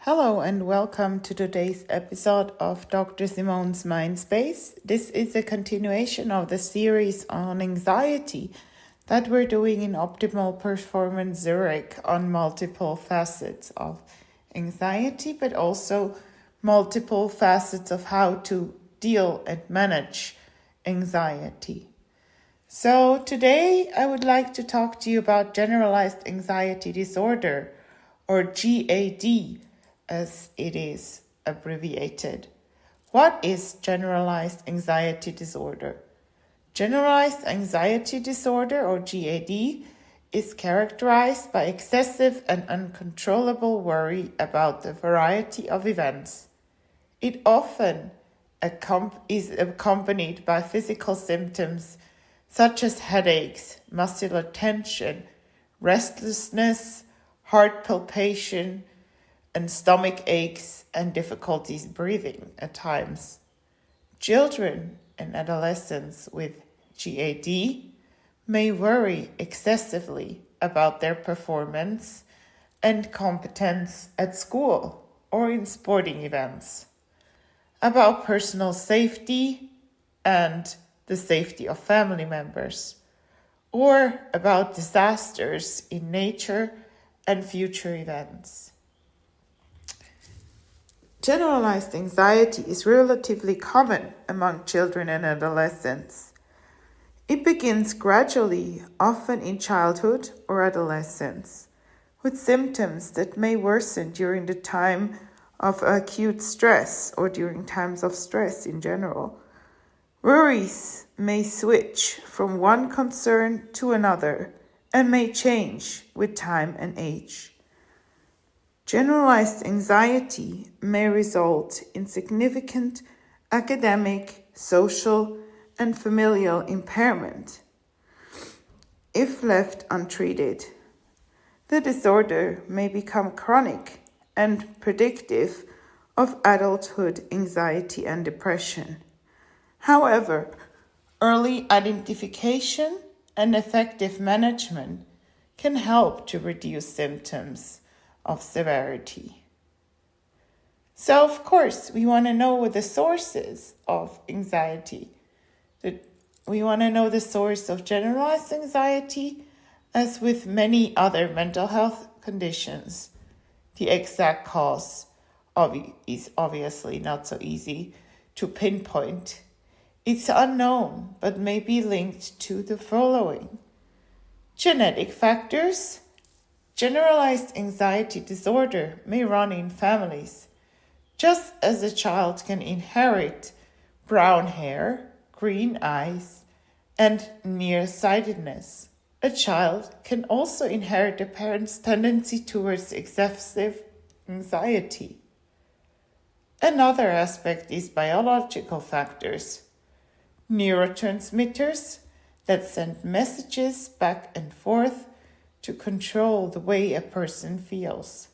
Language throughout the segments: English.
Hello and welcome to today's episode of Dr. Simone's Mindspace. This is a continuation of the series on anxiety that we're doing in Optimal Performance Zurich on multiple facets of anxiety, but also multiple facets of how to deal and manage anxiety. So today I would like to talk to you about generalized anxiety disorder, or GAD, as it is abbreviated. What is generalized anxiety disorder? Generalized anxiety disorder, or GAD, is characterized by excessive and uncontrollable worry about the variety of events. It often is accompanied by physical symptoms such as headaches, muscular tension, restlessness, heart palpitation, and stomach aches and difficulties breathing at times. Children and adolescents with GAD may worry excessively about their performance and competence at school or in sporting events, about personal safety and the safety of family members, or about disasters in nature and future events. Generalized anxiety is relatively common among children and adolescents. It begins gradually, often in childhood or adolescence, with symptoms that may worsen during the time of acute stress or during times of stress in general. Worries may switch from one concern to another and may change with time and age. Generalized anxiety may result in significant academic, social, and familial impairment. If left untreated, the disorder may become chronic and predictive of adulthood anxiety and depression. However, early identification and effective management can help to reduce symptoms of severity. So, of course, we want to know the sources of anxiety. We want to know the source of generalized anxiety, as with many other mental health conditions. The exact cause is obviously not so easy to pinpoint. It's unknown, but may be linked to the following: genetic factors. Generalized anxiety disorder may run in families. Just as a child can inherit brown hair, green eyes, and nearsightedness, a child can also inherit a parent's tendency towards excessive anxiety. Another aspect is biological factors. Neurotransmitters that send messages back and forth to control the way a person feels.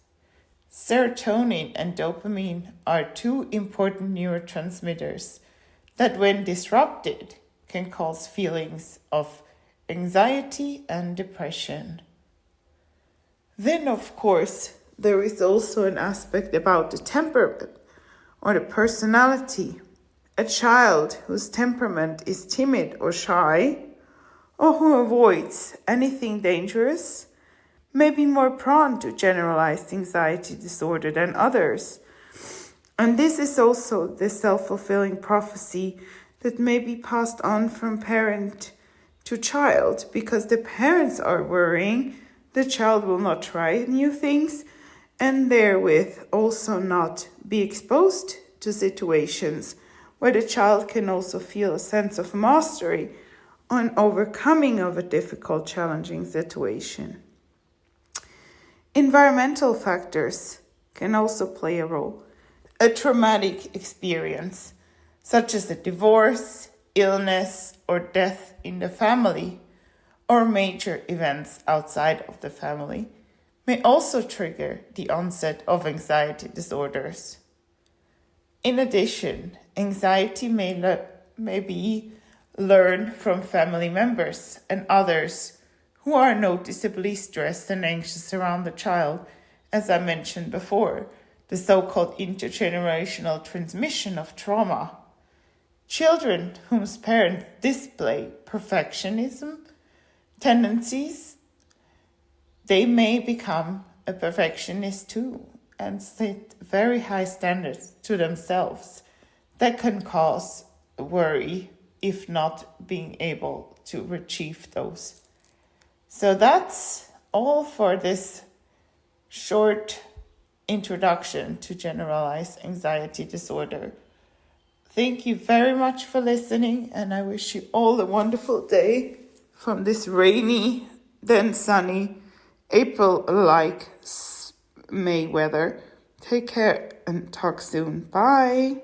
Serotonin and dopamine are two important neurotransmitters that, when disrupted, can cause feelings of anxiety and depression. Then, of course, there is also an aspect about the temperament or the personality. A child whose temperament is timid or shy, or who avoids anything dangerous, may be more prone to generalized anxiety disorder than others. And this is also the self-fulfilling prophecy that may be passed on from parent to child, because the parents are worrying the child will not try new things and therewith also not be exposed to situations where the child can also feel a sense of mastery on overcoming of a difficult, challenging situation. Environmental factors can also play a role. A traumatic experience, such as a divorce, illness, or death in the family, or major events outside of the family, may also trigger the onset of anxiety disorders. In addition, anxiety may be learned from family members and others who are noticeably stressed and anxious around the child, as I mentioned before, the so-called intergenerational transmission of trauma. Children whose parents display perfectionism tendencies, they may become a perfectionist too and set very high standards to themselves that can cause worry if not being able to achieve those. So that's all for this short introduction to generalized anxiety disorder. Thank you very much for listening, and I wish you all a wonderful day from this rainy, then sunny, April-like May weather. Take care and talk soon. Bye.